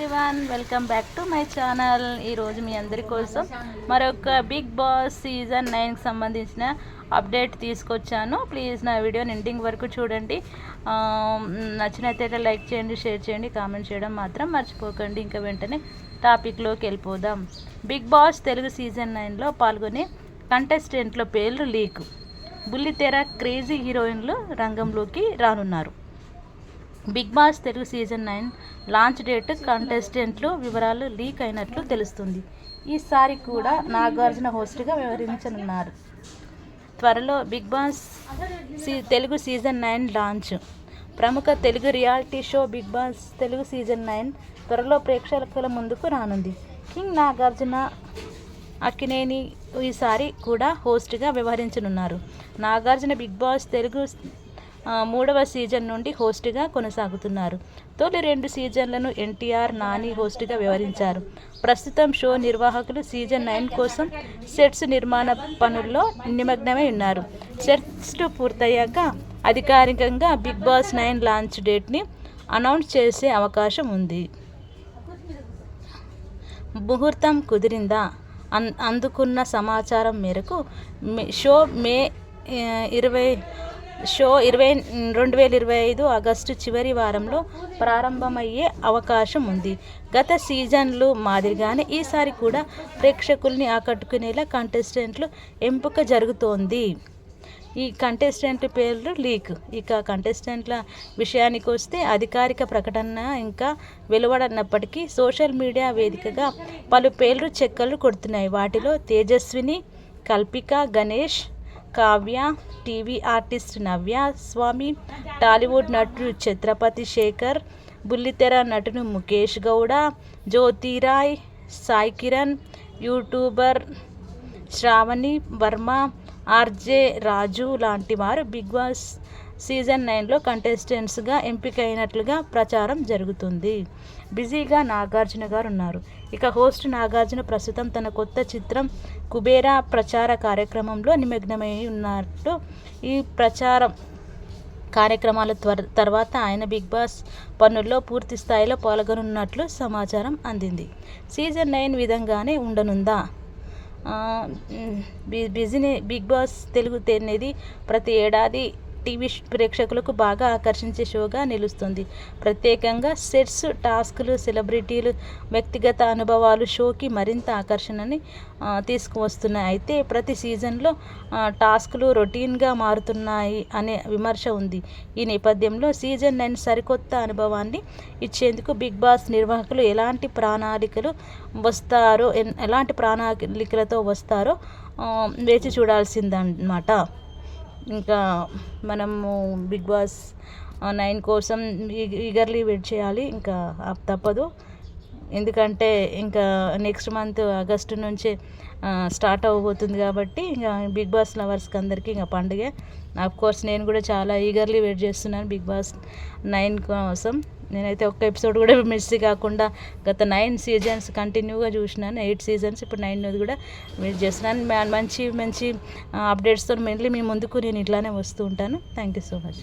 Everyone, welcome back to my channel. ఈరోజు మీ అందరి కోసం మరొక బిగ్ బాస్ సీజన్ 9కి సంబంధించిన అప్డేట్ తీసుకొచ్చాను. ప్లీజ్ నా వీడియోని ఎండింగ్ వరకు చూడండి. నచ్చినట్లయితే లైక్ చేయండి, షేర్ చేయండి, కామెంట్ చేయడం మాత్రం మర్చిపోకండి. ఇంకా వెంటనే టాపిక్లోకి వెళ్ళిపోదాం. బిగ్ బాస్ తెలుగు సీజన్ 9లో పాల్గొనే కంటెస్టెంట్ల పేర్లు లీక్. బుల్లితెర క్రేజీ హీరోయిన్లు రంగంలోకి రానున్నారు. Bigg Boss Telugu season 9 launch date, కంటెస్టెంట్లు వివరాలు లీక్ అయినట్లు తెలుస్తుంది. ఈసారి కూడా నాగార్జున హోస్ట్గా వ్యవహరించనున్నారు. త్వరలో Bigg Boss Telugu season 9 launch. ప్రముఖ Telugu reality show Bigg Boss Telugu season 9 త్వరలో ప్రేక్షకుల ముందుకు రానుంది. కింగ్ నాగార్జున అక్కినేని ఈసారి కూడా హోస్ట్గా వ్యవహరించనున్నారు. నాగార్జున బిగ్ బాస్ తెలుగు 3వ సీజన్ నుండి హోస్ట్గా కొనసాగుతున్నారు. తొలి 2 సీజన్లను ఎన్టీఆర్, నాని హోస్ట్గా వ్యవహరించారు. ప్రస్తుతం షో నిర్వాహకులు సీజన్ 9 కోసం సెట్స్ నిర్మాణ పనుల్లో నిమగ్నమై ఉన్నారు. సెట్స్ పూర్తయ్యాక అధికారికంగా బిగ్ బాస్ 9 లాంచ్ డేట్ని అనౌన్స్ చేసే అవకాశం ఉంది. ముహూర్తం కుదిరిందా? అందుకున్న సమాచారం మేరకు షో 2025 ఆగస్టు చివరి వారంలో ప్రారంభమయ్యే అవకాశం ఉంది. గత సీజన్లు మాదిరిగానే ఈసారి కూడా ప్రేక్షకుల్ని ఆకట్టుకునేలా కంటెస్టెంట్లు ఎంపిక జరుగుతోంది. ఈ కంటెస్టెంట్ పేర్లు లీక్. ఇక కంటెస్టెంట్ల విషయానికి వస్తే అధికారిక ప్రకటన ఇంకా వెలువడనప్పటికీ సోషల్ మీడియా వేదికగా పలు పేర్లు చెక్కలు కొడుతున్నాయి. వాటిలో తేజస్విని, కల్పిక, గణేష్, కావ్య, టీవీ ఆర్టిస్ట్ నవ్య స్వామి, టాలీవుడ్ నటుడు ఛత్రపతి శేఖర్, బుల్లితెర నటుడు ముఖేష్ గౌడ, జ్యోతిరాయ్, సాయి కిరణ్, యూట్యూబర్ శ్రావణి వర్మ, ఆర్జే రాజు లాంటి వారు బిగ్ బాస్ సీజన్ 9లో కంటెస్టెంట్స్గా ఎంపికైనట్లుగా ప్రచారం జరుగుతుంది. బిజీగా నాగార్జున గారు ఉన్నారు. ఇక హోస్ట్ నాగార్జున ప్రస్తుతం తన కొత్త చిత్రం కుబేరా ప్రచార కార్యక్రమంలో నిమగ్నమై ఉన్నట్టు, ఈ ప్రచారం కార్యక్రమాల తర్వాత ఆయన బిగ్ బాస్ పనుల్లో పూర్తి స్థాయిలో పాల్గొనున్నట్లు సమాచారం అందింది. సీజన్ 9 విధంగానే ఉండనుందా? బిగ్ బాస్ తెలుగు అనేది ప్రతి ఏడాది టీవీ ప్రేక్షకులకు బాగా ఆకర్షించే షోగా నిలుస్తుంది. ప్రత్యేకంగా సెట్స్, టాస్క్లు, సెలబ్రిటీలు వ్యక్తిగత అనుభవాలు షోకి మరింత ఆకర్షణని తీసుకువస్తున్నాయి. అయితే ప్రతి సీజన్లో టాస్క్లు రొటీన్గా మారుతున్నాయి అనే విమర్శ ఉంది. ఈ నేపథ్యంలో సీజన్ 9 సరికొత్త అనుభవాన్ని ఇచ్చేందుకు బిగ్ బాస్ నిర్వాహకులు ఎలాంటి ప్రణాళికలతో వస్తారో వేచి చూడాల్సిందన్నమాట. ఇంకా మనము బిగ్ బాస్ 9 కోసం ఈగర్లీ వెయిట్ చేయాలి. ఇంకా తప్పదు. ఎందుకంటే ఇంకా నెక్స్ట్ మంత్ ఆగస్టు నుంచే స్టార్ట్ అవ్వబోతుంది కాబట్టి ఇంకా బిగ్ బాస్ లవర్స్కి అందరికీ ఇంకా పండుగే. కోర్స్ నేను కూడా చాలా ఈగర్లీ వెయిట్ చేస్తున్నాను బిగ్ బాస్ 9 కోసం. నేనైతే ఒక్క ఎపిసోడ్ కూడా మిస్ కాకుండా గత 9 సీజన్స్ కంటిన్యూగా చూసినాను. 8 సీజన్స్, ఇప్పుడు 9 కూడా వెయిట్ చేస్తున్నాను. మంచి మంచి అప్డేట్స్తో మళ్ళీ మీ ముందుకు నేను ఇట్లానే వస్తూ ఉంటాను. Thank you so much.